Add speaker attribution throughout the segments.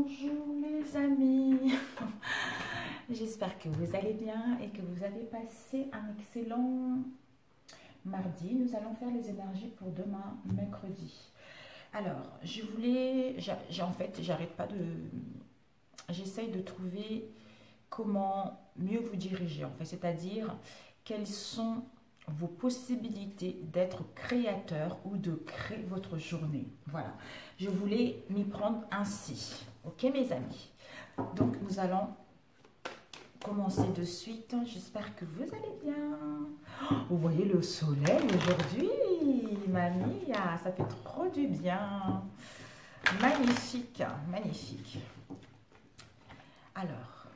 Speaker 1: Bonjour les amis, j'espère que vous allez bien et que vous avez passé un excellent mardi. Nous allons faire les énergies pour demain, mercredi. Alors, j'arrête pas de... J'essaye de trouver comment mieux vous diriger, en fait, c'est-à-dire quelles sont vos possibilités d'être créateur ou de créer votre journée. Voilà, je voulais m'y prendre ainsi. Ok mes amis, donc nous allons commencer de suite. J'espère que vous allez bien. Vous voyez le soleil aujourd'hui, mamie, ça fait trop du bien. Magnifique, magnifique. Alors,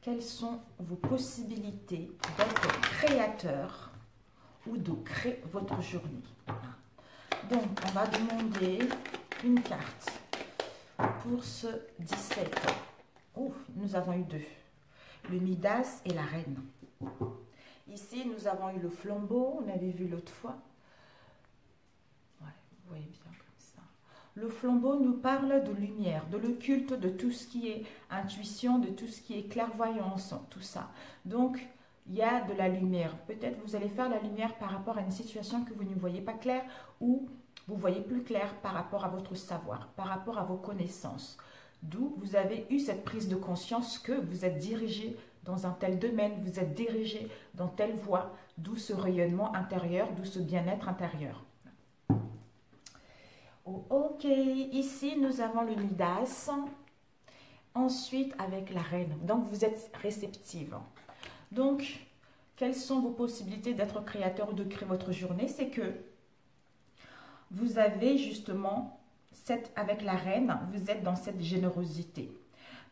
Speaker 1: quelles sont vos possibilités d'être créateur ou de créer votre journée? Donc, on va demander une carte pour ce 17. Oh, nous avons eu deux. Le Midas et la Reine. Ici, nous avons eu le flambeau. On avait vu l'autre fois. Ouais, vous voyez bien comme ça. Le flambeau nous parle de lumière, de l'occulte, de tout ce qui est intuition, de tout ce qui est clairvoyance, tout ça. Donc, il y a de la lumière. Peut-être vous allez faire la lumière par rapport à une situation que vous ne voyez pas claire ou vous voyez plus clair par rapport à votre savoir, par rapport à vos connaissances. D'où vous avez eu cette prise de conscience que vous êtes dirigé dans un tel domaine, vous êtes dirigé dans telle voie, d'où ce rayonnement intérieur, d'où ce bien-être intérieur. Oh, ok, ici nous avons le Midas, ensuite avec la Reine. Donc vous êtes réceptive. Donc, quelles sont vos possibilités d'être créateur ou de créer votre journée? C'est que vous avez justement, avec la Reine, vous êtes dans cette générosité.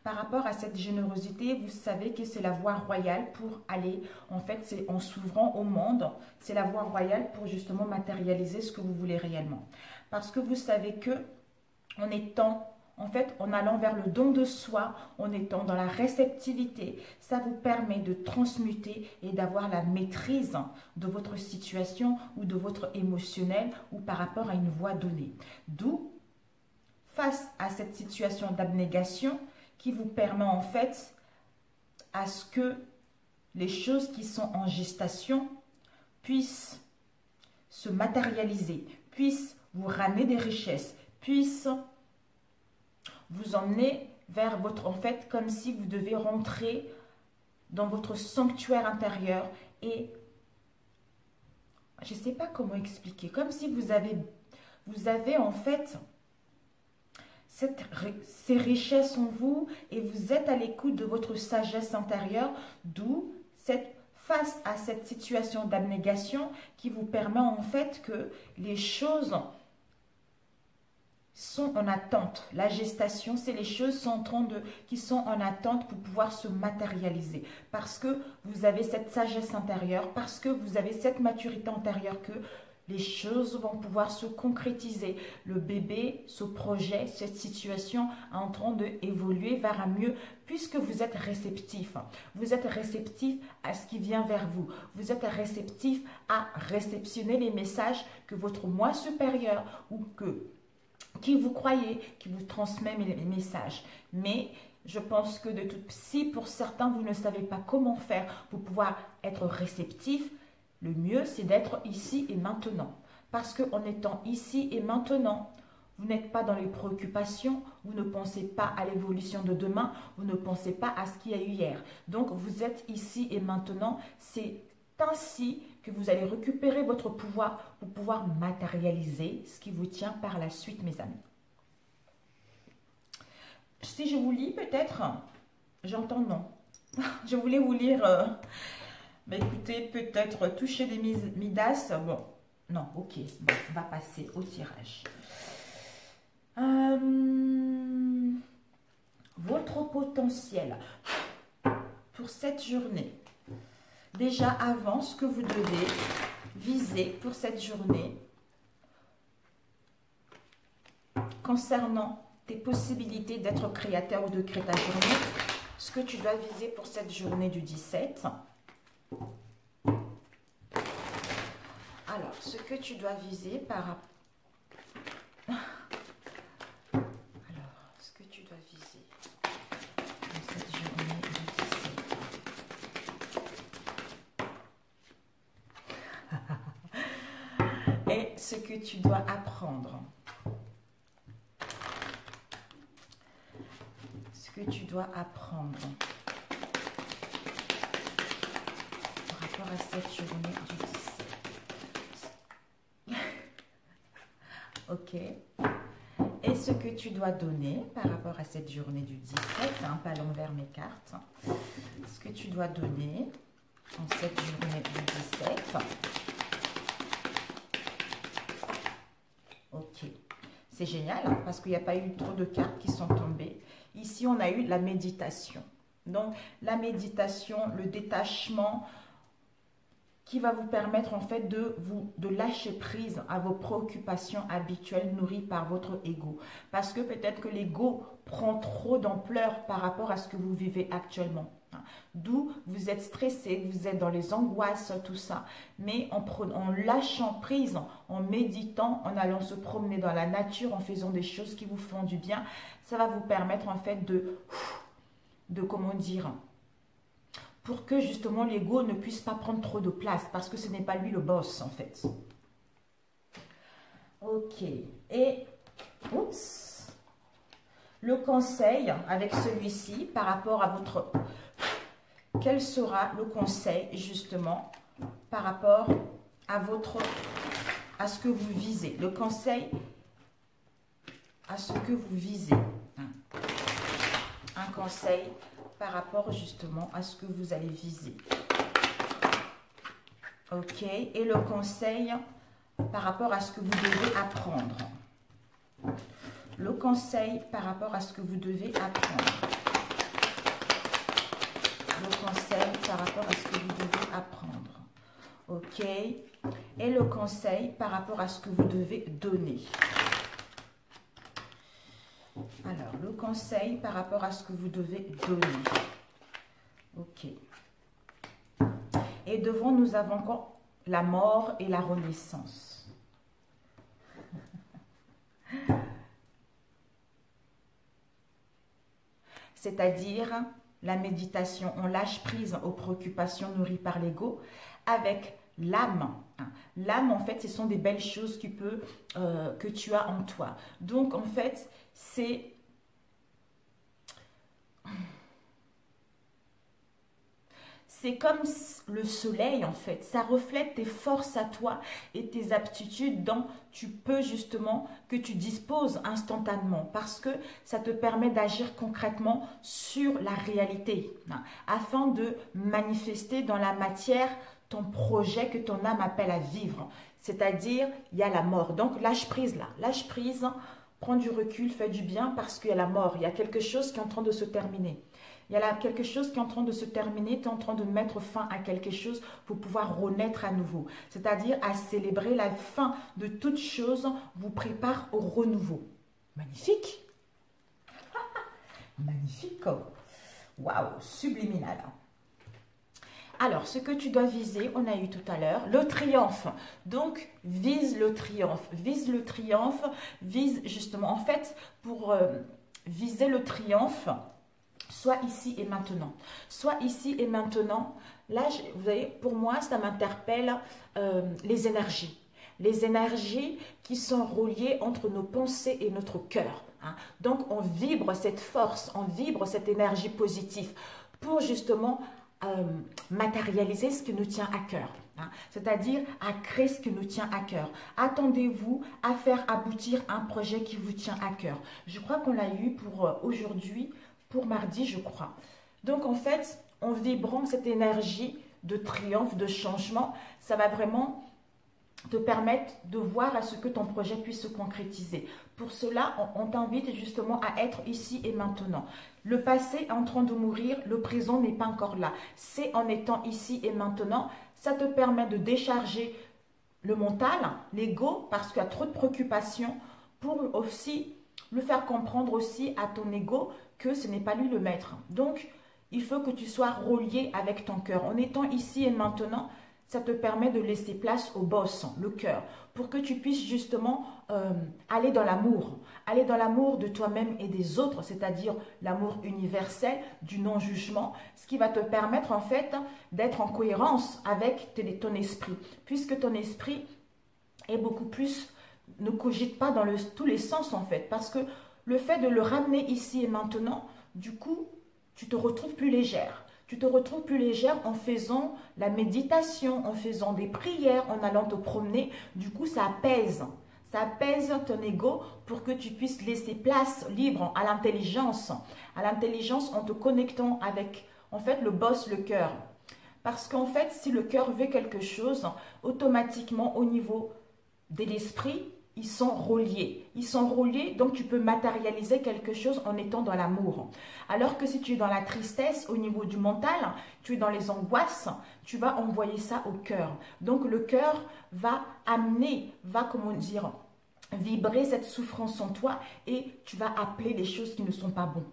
Speaker 1: Par rapport à cette générosité, vous savez que c'est la voie royale pour aller, en fait, c'est en s'ouvrant au monde, c'est la voie royale pour justement matérialiser ce que vous voulez réellement. Parce que vous savez que en étant... En fait, en allant vers le don de soi, en étant dans la réceptivité, ça vous permet de transmuter et d'avoir la maîtrise de votre situation ou de votre émotionnel ou par rapport à une voie donnée. D'où, face à cette situation d'abnégation qui vous permet en fait à ce que les choses qui sont en gestation puissent se matérialiser, puissent vous ramener des richesses, puissent vous emmener vers votre, en fait, comme si vous devez rentrer dans votre sanctuaire intérieur et je ne sais pas comment expliquer, comme si vous avez en fait ces richesses en vous et vous êtes à l'écoute de votre sagesse intérieure, d'où face à cette situation d'abnégation qui vous permet en fait que les choses sont en attente. La gestation, c'est les choses qui sont en attente pour pouvoir se matérialiser. Parce que vous avez cette sagesse intérieure, parce que vous avez cette maturité intérieure que les choses vont pouvoir se concrétiser. Le bébé, ce projet, cette situation est en train d'évoluer vers un mieux puisque vous êtes réceptif. Vous êtes réceptif à ce qui vient vers vous. Vous êtes réceptif à réceptionner les messages que votre moi supérieur ou qui vous croyez, qui vous transmet les messages. Mais je pense que si pour certains, vous ne savez pas comment faire pour pouvoir être réceptif, le mieux, c'est d'être ici et maintenant. Parce qu'en étant ici et maintenant, vous n'êtes pas dans les préoccupations, vous ne pensez pas à l'évolution de demain, vous ne pensez pas à ce qu'il y a eu hier. Donc, vous êtes ici et maintenant, c'est ainsi que vous allez récupérer votre pouvoir pour pouvoir matérialiser ce qui vous tient par la suite, mes amis. Si je vous lis, peut-être, j'entends non. Je voulais vous lire, mais écoutez, peut-être toucher des Midas. Bon, non, ok, bon, on va passer au tirage. Votre potentiel pour cette journée. Déjà avant, ce que vous devez viser pour cette journée concernant tes possibilités d'être créateur ou de créer ta journée, ce que tu dois viser pour cette journée du 17. Alors, ce que tu dois viser ce que tu dois apprendre. Ce que tu dois apprendre par rapport à cette journée du 17. Ok. Et ce que tu dois donner par rapport à cette journée du 17, c'est un peu à l'envers mes cartes. Ce que tu dois donner en cette journée du 17. Ok. C'est génial hein, parce qu'il n'y a pas eu trop de cartes qui sont tombées. Ici, on a eu la méditation. Donc, la méditation, le détachement qui va vous permettre en fait de lâcher prise à vos préoccupations habituelles nourries par votre ego. Parce que peut-être que l'ego prend trop d'ampleur par rapport à ce que vous vivez actuellement. D'où vous êtes stressé, vous êtes dans les angoisses, tout ça. Mais en lâchant prise, en méditant, en allant se promener dans la nature, en faisant des choses qui vous font du bien, ça va vous permettre en fait de comment dire, pour que justement l'ego ne puisse pas prendre trop de place, parce que ce n'est pas lui le boss en fait. Ok, et oups, le conseil avec celui-ci par rapport à votre... Quel sera le conseil justement par rapport à ce que vous visez? Le conseil à ce que vous visez. Un conseil par rapport justement à ce que vous allez viser. Ok, et le conseil par rapport à ce que vous devez apprendre. Le conseil par rapport à ce que vous devez apprendre. Le conseil par rapport à ce que vous devez apprendre. Ok, et le conseil par rapport à ce que vous devez donner. Alors, le conseil par rapport à ce que vous devez donner. Ok. Et devant, nous avons encore la mort et la renaissance. C'est-à-dire la méditation. On lâche prise aux préoccupations nourries par l'ego avec l'âme. L'âme, en fait, ce sont des belles choses que tu as en toi. Donc, en fait, c'est comme le soleil, en fait. Ça reflète tes forces à toi et tes aptitudes dont tu peux justement, que tu disposes instantanément. Parce que ça te permet d'agir concrètement sur la réalité. Afin de manifester dans la matière ton projet que ton âme appelle à vivre. C'est-à-dire, il y a la mort. Donc, lâche prise là. Lâche prise, prends du recul, fais du bien parce qu'il y a la mort. Il y a quelque chose qui est en train de se terminer. Il y a là quelque chose qui est en train de se terminer, tu es en train de mettre fin à quelque chose pour pouvoir renaître à nouveau. C'est-à-dire à célébrer la fin de toute chose vous prépare au renouveau. Magnifique. Magnifique. Waouh, subliminal. Alors, ce que tu dois viser, on a eu tout à l'heure, le triomphe. Donc, vise le triomphe. Vise le triomphe, vise justement, en fait, pour viser le triomphe, soit ici et maintenant. Soit ici et maintenant. Là, vous voyez, pour moi, ça m'interpelle les énergies. Les énergies qui sont reliées entre nos pensées et notre cœur. Donc, on vibre cette force, on vibre cette énergie positive pour justement matérialiser ce qui nous tient à cœur. C'est-à-dire à créer ce qui nous tient à cœur. Attendez-vous à faire aboutir un projet qui vous tient à cœur. Je crois qu'on l'a eu pour aujourd'hui, pour mardi, je crois. Donc, en fait, en vibrant cette énergie de triomphe, de changement, ça va vraiment te permettre de voir à ce que ton projet puisse se concrétiser. Pour cela, on t'invite justement à être ici et maintenant. Le passé est en train de mourir, le présent n'est pas encore là. C'est en étant ici et maintenant, ça te permet de décharger le mental, l'ego, parce qu'il y a trop de préoccupations, pour aussi le faire comprendre aussi à ton ego que ce n'est pas lui le maître. Donc, il faut que tu sois relié avec ton cœur. En étant ici et maintenant, ça te permet de laisser place au boss, le cœur, pour que tu puisses justement aller dans l'amour de toi-même et des autres, c'est-à-dire l'amour universel, du non-jugement, ce qui va te permettre en fait d'être en cohérence avec ton esprit, puisque ton esprit et beaucoup plus, ne cogite pas dans tous les sens en fait. Parce que le fait de le ramener ici et maintenant, du coup, tu te retrouves plus légère. Tu te retrouves plus légère en faisant la méditation, en faisant des prières, en allant te promener. Du coup, ça apaise. Ça apaise ton ego pour que tu puisses laisser place libre à l'intelligence. À l'intelligence en te connectant avec, en fait, le boss, le cœur. Parce qu'en fait, si le cœur veut quelque chose, automatiquement, au niveau de l'esprit, ils sont reliés. Ils sont reliés, donc tu peux matérialiser quelque chose en étant dans l'amour. Alors que si tu es dans la tristesse, au niveau du mental, tu es dans les angoisses, tu vas envoyer ça au cœur. Donc le cœur va amener, va, comment dire, vibrer cette souffrance en toi et tu vas appeler les choses qui ne sont pas bonnes.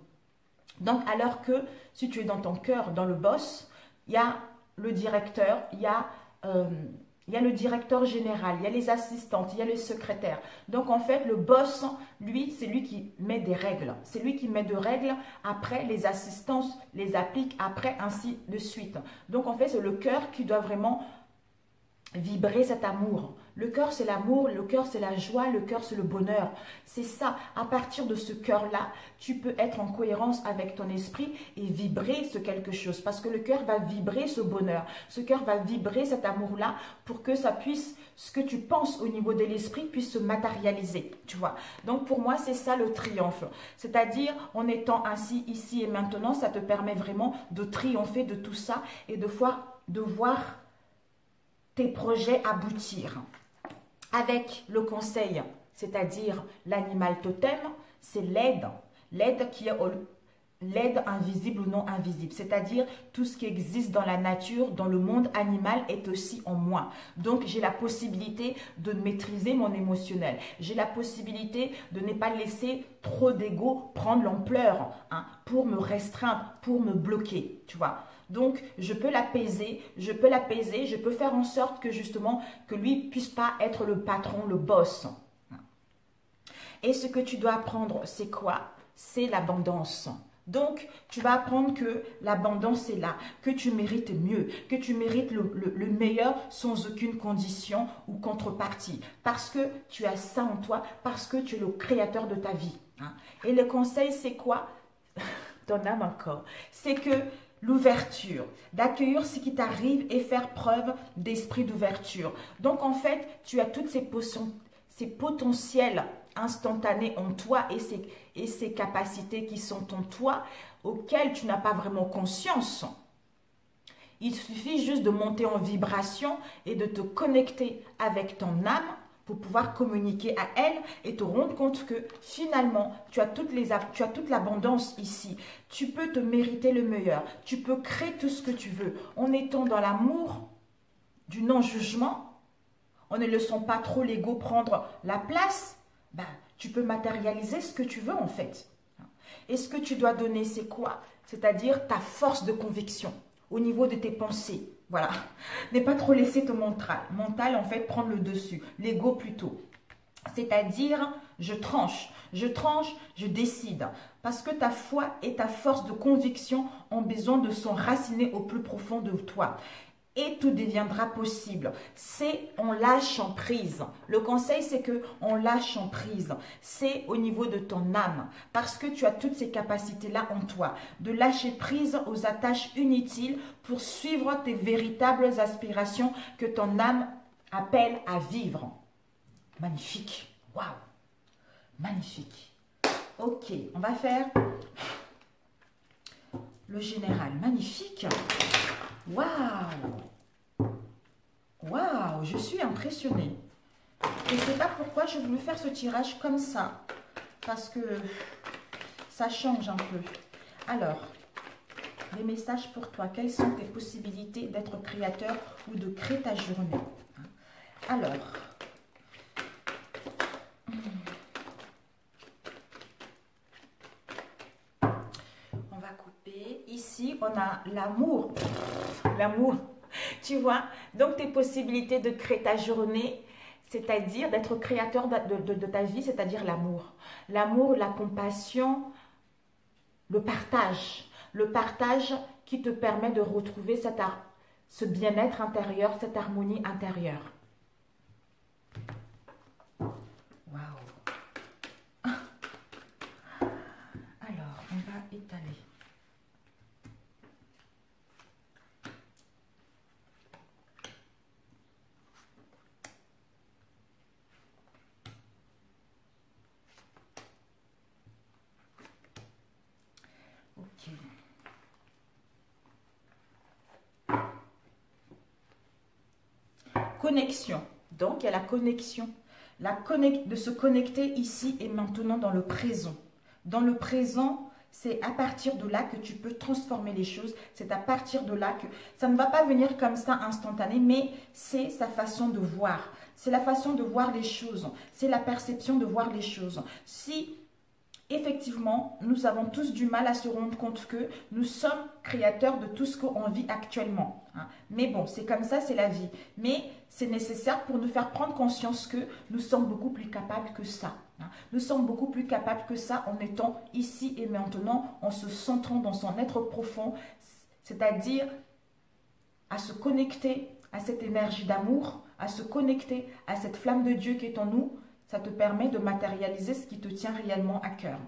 Speaker 1: Donc alors que si tu es dans ton cœur, dans le boss, il y a le directeur, il y a le directeur général, il y a les assistantes, il y a les secrétaires. Donc, en fait, le boss, lui, c'est lui qui met des règles. C'est lui qui met des règles. Après, les assistantes les appliquent. Après, ainsi de suite. Donc, en fait, c'est le cœur qui doit vraiment vibrer cet amour. Le cœur, c'est l'amour, le cœur, c'est la joie, le cœur, c'est le bonheur. C'est ça. À partir de ce cœur-là, tu peux être en cohérence avec ton esprit et vibrer ce quelque chose. Parce que le cœur va vibrer ce bonheur. Ce cœur va vibrer cet amour-là pour que ça puisse, ce que tu penses au niveau de l'esprit puisse se matérialiser. Tu vois. Donc, pour moi, c'est ça le triomphe. C'est-à-dire, en étant ainsi, ici et maintenant, ça te permet vraiment de triompher de tout ça et de voir tes projets aboutir. Avec le conseil, c'est-à-dire l'animal totem, c'est l'aide. L'aide qui est l'aide invisible ou non invisible. C'est-à-dire tout ce qui existe dans la nature, dans le monde animal est aussi en moi. Donc j'ai la possibilité de maîtriser mon émotionnel. J'ai la possibilité de ne pas laisser trop d'ego prendre l'ampleur pour me restreindre, pour me bloquer. Tu vois. Donc, je peux l'apaiser, je peux faire en sorte que justement, que lui ne puisse pas être le patron, le boss. Et ce que tu dois apprendre, c'est quoi? C'est l'abondance. Donc, tu vas apprendre que l'abondance est là, que tu mérites mieux, que tu mérites le meilleur sans aucune condition ou contrepartie. Parce que tu as ça en toi, parce que tu es le créateur de ta vie. Et le conseil, c'est quoi? Ton âme encore. C'est que l'ouverture, d'accueillir ce qui t'arrive et faire preuve d'esprit d'ouverture. Donc, en fait, tu as toutes ces potentiels instantanés en toi et ces capacités qui sont en toi auxquelles tu n'as pas vraiment conscience. Il suffit juste de monter en vibration et de te connecter avec ton âme pour pouvoir communiquer à elle et te rendre compte que finalement, tu as toute l'abondance ici. Tu peux te mériter le meilleur. Tu peux créer tout ce que tu veux. En étant dans l'amour du non-jugement, en ne laissant pas trop l'ego prendre la place, tu peux matérialiser ce que tu veux en fait. Et ce que tu dois donner, c'est quoi? C'est-à-dire ta force de conviction au niveau de tes pensées. Voilà. Ne pas trop laisser ton mental, en fait, prendre le dessus. L'ego plutôt. C'est-à-dire, je tranche, je décide. Parce que ta foi et ta force de conviction ont besoin de s'enraciner au plus profond de toi. Et tout deviendra possible. C'est en lâchant prise. Le conseil, c'est que en lâchant prise, c'est au niveau de ton âme. Parce que tu as toutes ces capacités-là en toi. De lâcher prise aux attaches inutiles pour suivre tes véritables aspirations que ton âme appelle à vivre. Magnifique. Waouh. Magnifique. Ok, on va faire le général. Magnifique. Waouh! Waouh! Je suis impressionnée. Je ne sais pas pourquoi je voulais faire ce tirage comme ça. Parce que ça change un peu. Alors, les messages pour toi. Quelles sont tes possibilités d'être créateur ou de créer ta journée? Alors, on va couper. Ici, on a l'amour. L'amour, tu vois. Donc, tes possibilités de créer ta journée, c'est-à-dire d'être créateur de ta vie, c'est-à-dire l'amour. L'amour, la compassion, le partage. Le partage qui te permet de retrouver ce bien-être intérieur, cette harmonie intérieure. Waouh. Alors, on va étaler. Ok. Connexion. Donc, il y a la connexion. De se connecter ici et maintenant dans le présent. Dans le présent, c'est à partir de là que tu peux transformer les choses. C'est à partir de là que ça ne va pas venir comme ça instantané, mais c'est sa façon de voir. C'est la façon de voir les choses. C'est la perception de voir les choses. Si effectivement, nous avons tous du mal à se rendre compte que nous sommes créateurs de tout ce qu'on vit actuellement. Mais bon, c'est comme ça, c'est la vie. Mais c'est nécessaire pour nous faire prendre conscience que nous sommes beaucoup plus capables que ça. Nous sommes beaucoup plus capables que ça en étant ici et maintenant, en se centrant dans son être profond, c'est-à-dire à se connecter à cette énergie d'amour, à se connecter à cette flamme de Dieu qui est en nous. Ça te permet de matérialiser ce qui te tient réellement à cœur.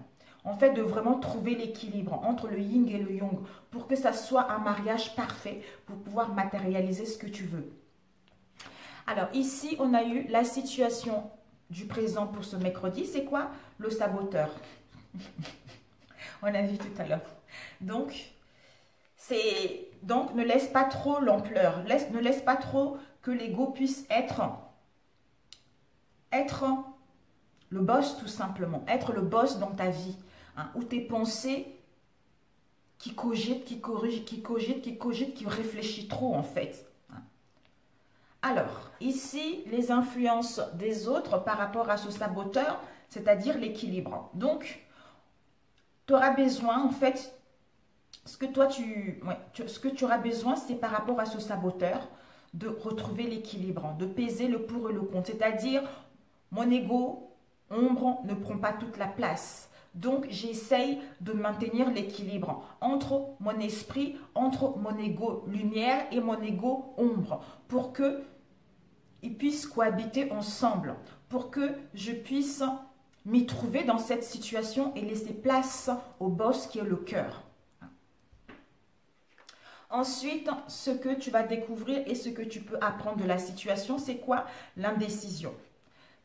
Speaker 1: En fait, de vraiment trouver l'équilibre entre le yin et le yang pour que ça soit un mariage parfait pour pouvoir matérialiser ce que tu veux. Alors ici, on a eu la situation du présent pour ce mercredi. C'est quoi? Le saboteur. On a vu tout à l'heure. Donc, ne laisse pas trop l'ampleur. Ne laisse pas trop que l'ego puisse être le boss tout simplement, être le boss dans ta vie, où tes pensées qui cogitent, qui réfléchissent trop en fait. Alors, ici, les influences des autres par rapport à ce saboteur, c'est-à-dire l'équilibre. Donc, tu auras besoin, en fait, ce que tu auras besoin, c'est par rapport à ce saboteur, de retrouver l'équilibre, de peser le pour et le contre, c'est-à-dire mon ego ombre ne prend pas toute la place. Donc, j'essaye de maintenir l'équilibre entre mon esprit, entre mon ego lumière et mon ego ombre, pour qu'ils puissent cohabiter ensemble, pour que je puisse m'y trouver dans cette situation et laisser place au boss qui est le cœur. Ensuite, ce que tu vas découvrir et ce que tu peux apprendre de la situation, c'est quoi? L'indécision.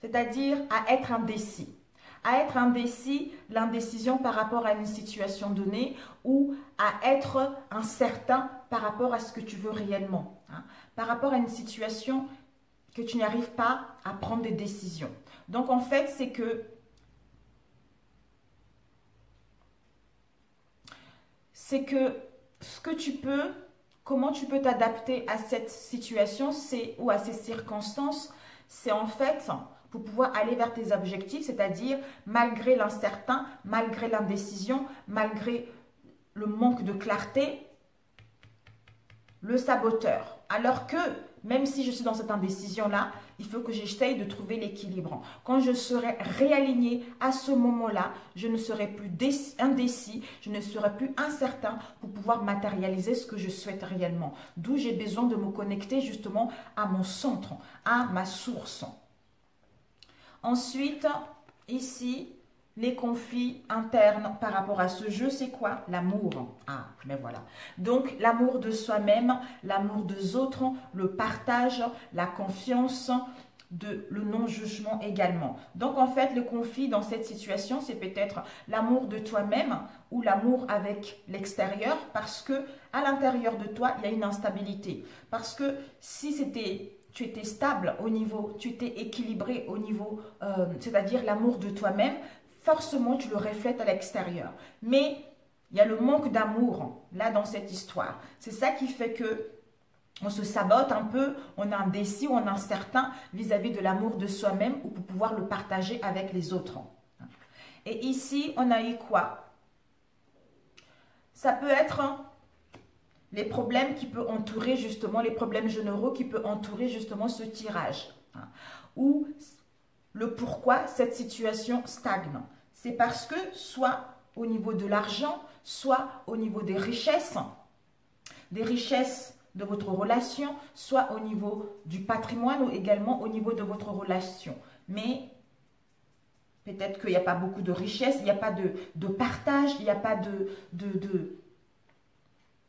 Speaker 1: C'est-à-dire à être indécis. À être indécis, l'indécision par rapport à une situation donnée ou à être incertain par rapport à ce que tu veux réellement. Par rapport à une situation que tu n'arrives pas à prendre des décisions. Donc en fait, c'est que ce que tu peux, comment tu peux t'adapter à cette situation ou à ces circonstances, c'est en fait pour pouvoir aller vers tes objectifs, c'est-à-dire malgré l'incertain, malgré l'indécision, malgré le manque de clarté, le saboteur. Alors que, même si je suis dans cette indécision-là, il faut que j'essaye de trouver l'équilibre. Quand je serai réalignée à ce moment-là, je ne serai plus indécis, je ne serai plus incertain pour pouvoir matérialiser ce que je souhaite réellement. D'où j'ai besoin de me connecter justement à mon centre, à ma source. Ensuite, ici, les conflits internes par rapport à ce jeu, c'est quoi? L'amour. Ah, mais voilà. Donc, l'amour de soi-même, l'amour des autres, le partage, la confiance, le non-jugement également. Donc, en fait, le conflit dans cette situation, c'est peut-être l'amour de toi-même ou l'amour avec l'extérieur parce que à l'intérieur de toi, il y a une instabilité. Parce que si tu étais stable au niveau, tu étais équilibré au niveau, c'est-à-dire l'amour de toi-même, forcément tu le reflètes à l'extérieur. Mais il y a le manque d'amour là dans cette histoire. C'est ça qui fait que on se sabote un peu, on est indécis, on est incertain vis-à-vis de l'amour de soi-même ou pour pouvoir le partager avec les autres. Et ici, on a eu quoi? Ça peut être les problèmes qui peuvent entourer justement, les problèmes généraux qui peuvent entourer justement ce tirage. Ou le pourquoi cette situation stagne. C'est parce que soit au niveau de l'argent, soit au niveau des richesses de votre relation, soit au niveau du patrimoine ou également au niveau de votre relation. Mais Peut-être qu'il n'y a pas beaucoup de richesse, il n'y a pas de partage, il n'y a pas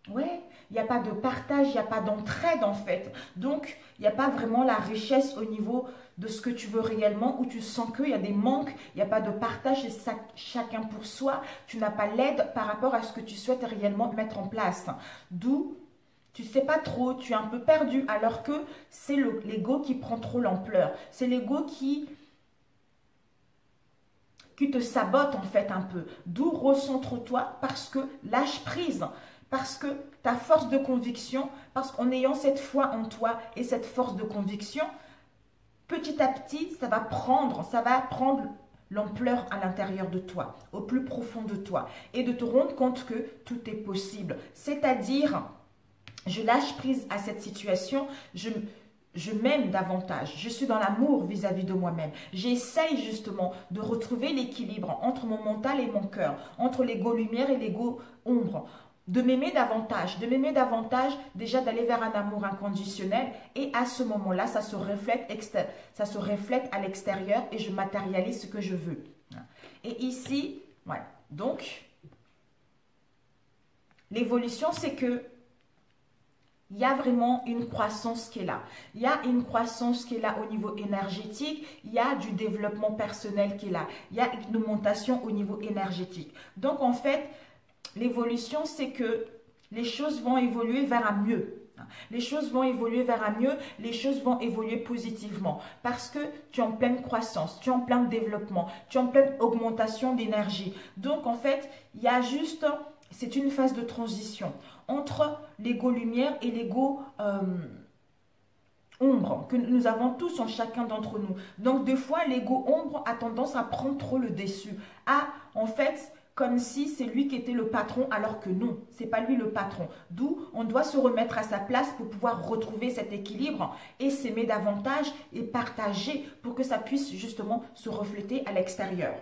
Speaker 1: ouais, il n'y a pas de partage, il n'y a pas d'entraide en fait. Donc, il n'y a pas vraiment la richesse au niveau de ce que tu veux réellement, où tu sens qu'il y a des manques, il n'y a pas de partage, et chacun pour soi. Tu n'as pas l'aide par rapport à ce que tu souhaites réellement mettre en place. D'où tu ne sais pas trop, tu es un peu perdu, alors que c'est l'ego qui prend trop l'ampleur. C'est l'ego qui te sabote en fait un peu. D'où recentre-toi, parce que lâche prise. Parce que ta force de conviction, parce qu'en ayant cette foi en toi et cette force de conviction, petit à petit, ça va prendre l'ampleur à l'intérieur de toi, au plus profond de toi. Et de te rendre compte que tout est possible. C'est-à-dire, je lâche prise à cette situation, je m'aime davantage, je suis dans l'amour vis-à-vis de moi-même. J'essaye justement de retrouver l'équilibre entre mon mental et mon cœur, entre l'ego lumière et l'ego ombre. De m'aimer davantage, déjà d'aller vers un amour inconditionnel, et à ce moment-là, ça se reflète à l'extérieur et je matérialise ce que je veux. Et ici, voilà. Donc, l'évolution, c'est que il y a vraiment une croissance qui est là. Il y a une croissance qui est là au niveau énergétique. Il y a du développement personnel qui est là. Il y a une augmentation au niveau énergétique. Donc, en fait, l'évolution, c'est que les choses vont évoluer vers un mieux. Les choses vont évoluer vers un mieux, les choses vont évoluer positivement parce que tu es en pleine croissance, tu es en plein développement, tu es en pleine augmentation d'énergie. Donc, en fait, il y a juste, c'est une phase de transition entre l'ego lumière et l'ego ombre que nous avons tous en chacun d'entre nous. Donc, des fois, l'ego ombre a tendance à prendre trop le dessus. En fait, comme si c'est lui qui était le patron, alors que non, c'est pas lui le patron. D'où on doit se remettre à sa place pour pouvoir retrouver cet équilibre et s'aimer davantage et partager pour que ça puisse justement se refléter à l'extérieur.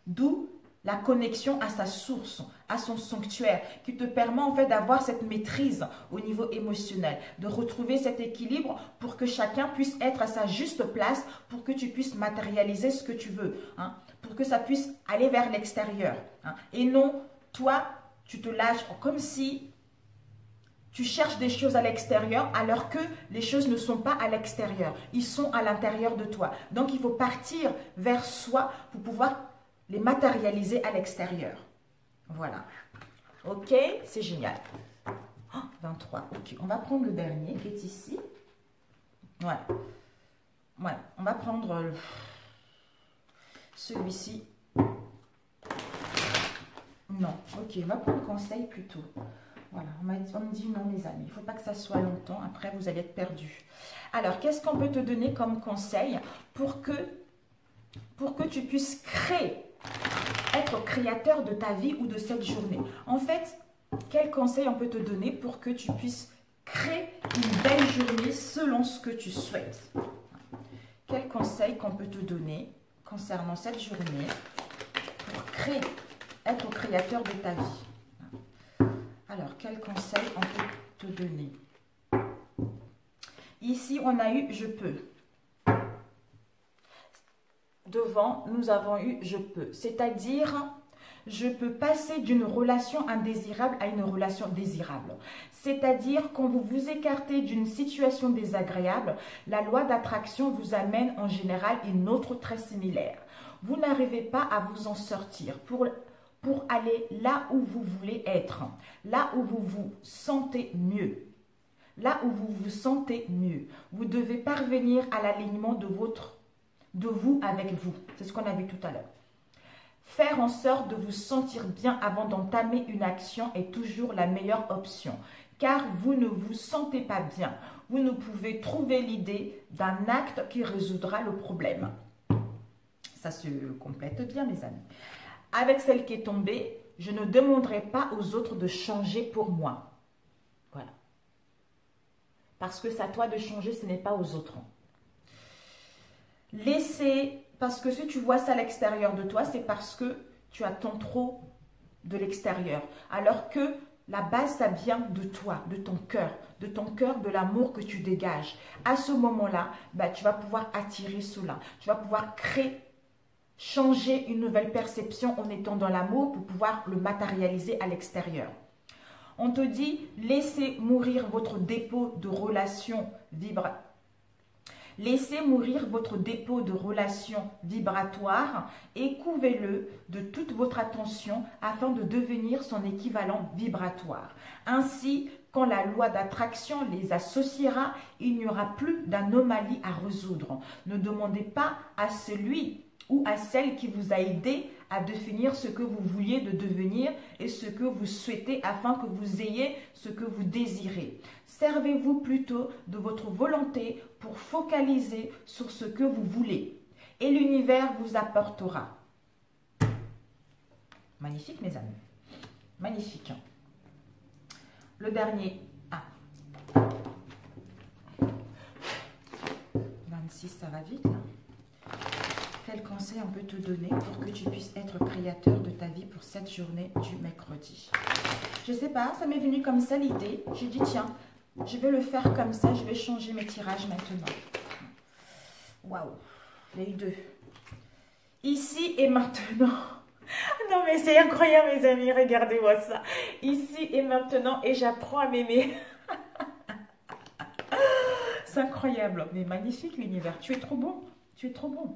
Speaker 1: D'où la connexion à sa source, à son sanctuaire, qui te permet en fait d'avoir cette maîtrise au niveau émotionnel, de retrouver cet équilibre pour que chacun puisse être à sa juste place, pour que tu puisses matérialiser ce que tu veux, hein, pour que ça puisse aller vers l'extérieur. Hein, et non, toi, tu te lâches comme si tu cherches des choses à l'extérieur alors que les choses ne sont pas à l'extérieur, ils sont à l'intérieur de toi. Donc, il faut partir vers soi pour pouvoir les matérialiser à l'extérieur. Voilà. Ok, c'est génial. Oh, 23. Ok, on va prendre le dernier qui est ici. Ouais. Ouais, on va prendre celui-ci. Non, ok, on va prendre conseil plutôt. Voilà, on me dit non les amis, il ne faut pas que ça soit longtemps, après vous allez être perdus. Alors, qu'est-ce qu'on peut te donner comme conseil pour que tu puisses être créateur de ta vie ou de cette journée? En fait, quel conseil on peut te donner pour que tu puisses créer une belle journée selon ce que tu souhaites? Quel conseil qu'on peut te donner concernant cette journée pour être créateur de ta vie? Alors, quel conseil on peut te donner? Ici, on a eu « je peux ». Devant, nous avons eu « je peux », c'est-à-dire je peux passer d'une relation indésirable à une relation désirable. C'est-à-dire quand vous vous écartez d'une situation désagréable, la loi d'attraction vous amène en général une autre très similaire. Vous n'arrivez pas à vous en sortir pour aller là où vous voulez être, là où vous vous sentez mieux. Là où vous vous sentez mieux. Vous devez parvenir à l'alignement de vous avec vous. C'est ce qu'on a vu tout à l'heure. Faire en sorte de vous sentir bien avant d'entamer une action est toujours la meilleure option. Car vous ne vous sentez pas bien. Vous ne pouvez trouver l'idée d'un acte qui résoudra le problème. Ça se complète bien, mes amis. Avec celle qui est tombée, je ne demanderai pas aux autres de changer pour moi. Voilà. Parce que c'est à toi de changer, ce n'est pas aux autres. Parce que si tu vois ça à l'extérieur de toi, c'est parce que tu attends trop de l'extérieur. Alors que la base, ça vient de toi, de ton cœur, de l'amour que tu dégages. À ce moment-là, bah, tu vas pouvoir attirer cela. Tu vas pouvoir créer, changer une nouvelle perception en étant dans l'amour pour pouvoir le matérialiser à l'extérieur. On te dit, laissez mourir votre dépôt de relations vibratoires. Laissez mourir votre dépôt de relations vibratoires et couvez-le de toute votre attention afin de devenir son équivalent vibratoire. Ainsi, quand la loi d'attraction les associera, il n'y aura plus d'anomalie à résoudre. Ne demandez pas à celui ou à celle qui vous a aidé à définir ce que vous vouliez de devenir et ce que vous souhaitez afin que vous ayez ce que vous désirez. Servez-vous plutôt de votre volonté pour focaliser sur ce que vous voulez et l'univers vous apportera. Magnifique mes amis, magnifique. Le dernier, 26, ça va vite là. Quel conseil on peut te donner pour que tu puisses être créateur de ta vie pour cette journée du mercredi? Je ne sais pas, ça m'est venu comme ça l'idée. J'ai dit tiens, je vais le faire comme ça, je vais changer mes tirages maintenant. Waouh, il y a eu 2. Ici et maintenant. Non mais c'est incroyable mes amis, regardez-moi ça. Ici et maintenant et j'apprends à m'aimer. C'est incroyable, mais magnifique l'univers. Tu es trop bon, tu es trop bon.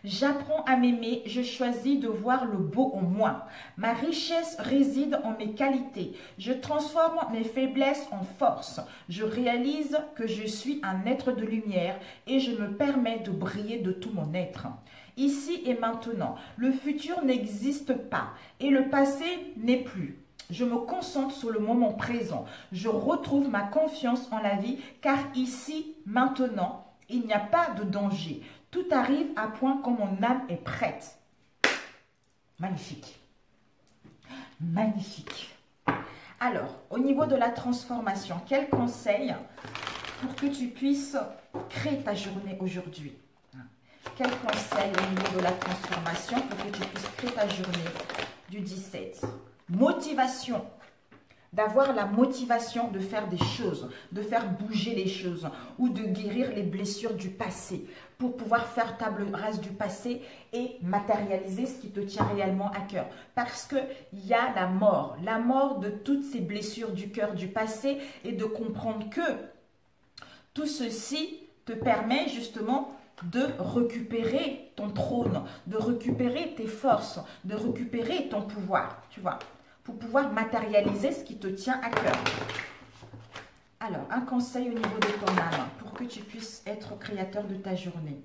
Speaker 1: J'apprends à m'aimer, je choisis de voir le beau en moi. Ma richesse réside en mes qualités. Je transforme mes faiblesses en force. Je réalise que je suis un être de lumière et je me permets de briller de tout mon être. Ici et maintenant, le futur n'existe pas et le passé n'est plus. Je me concentre sur le moment présent. Je retrouve ma confiance en la vie car ici, maintenant, il n'y a pas de danger. Tout arrive à point quand mon âme est prête. Magnifique. Magnifique. Alors, au niveau de la transformation, quel conseil pour que tu puisses créer ta journée aujourd'hui? Quel conseil au niveau de la transformation pour que tu puisses créer ta journée du 17? Motivation. D'avoir la motivation de faire des choses, de faire bouger les choses ou de guérir les blessures du passé pour pouvoir faire table rase du passé et matérialiser ce qui te tient réellement à cœur. Parce qu'il y a la mort de toutes ces blessures du cœur du passé et de comprendre que tout ceci te permet justement de récupérer ton trône, de récupérer tes forces, de récupérer ton pouvoir, tu vois, pour pouvoir matérialiser ce qui te tient à cœur. Alors, un conseil au niveau de ton âme pour que tu puisses être créateur de ta journée.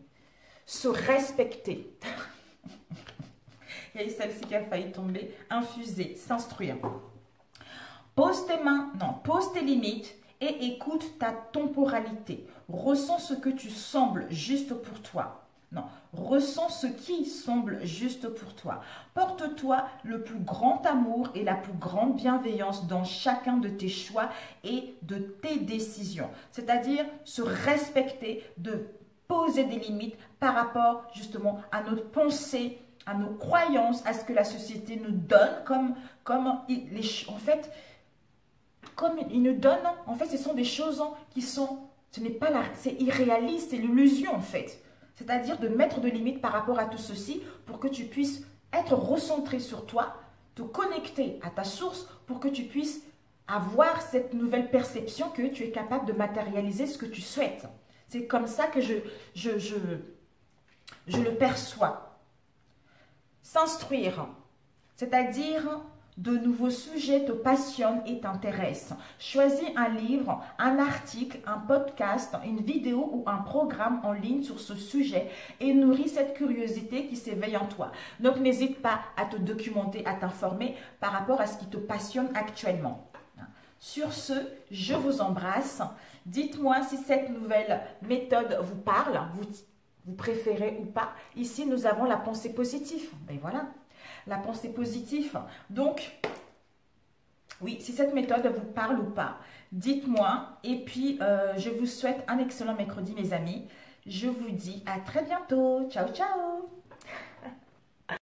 Speaker 1: Se respecter. Il y a eu celle-ci qui a failli tomber. Infuser, s'instruire. Pose tes mains, non, pose tes limites et écoute ta temporalité. Ressens ce que tu sembles juste pour toi. Non, ressens ce qui semble juste pour toi. Porte-toi le plus grand amour et la plus grande bienveillance dans chacun de tes choix et de tes décisions. C'est-à-dire se respecter, de poser des limites par rapport justement à notre pensée, à nos croyances, à ce que la société nous donne comme en fait, comme il nous donne, en fait, ce sont des choses qui sont, ce n'est pas là, c'est irréaliste, c'est l'illusion en fait. C'est-à-dire de mettre de limites par rapport à tout ceci pour que tu puisses être recentré sur toi, te connecter à ta source pour que tu puisses avoir cette nouvelle perception que tu es capable de matérialiser ce que tu souhaites. C'est comme ça que je le perçois. S'instruire, c'est-à-dire de nouveaux sujets te passionnent et t'intéressent. Choisis un livre, un article, un podcast, une vidéo ou un programme en ligne sur ce sujet et nourris cette curiosité qui s'éveille en toi. Donc, n'hésite pas à te documenter, à t'informer par rapport à ce qui te passionne actuellement. Sur ce, je vous embrasse. Dites-moi si cette nouvelle méthode vous parle, vous préférez ou pas. Ici, nous avons la pensée positive. Et voilà. La pensée positive. Donc, oui, si cette méthode vous parle ou pas, dites-moi. Et puis, je vous souhaite un excellent mercredi, mes amis. Je vous dis à très bientôt. Ciao, ciao.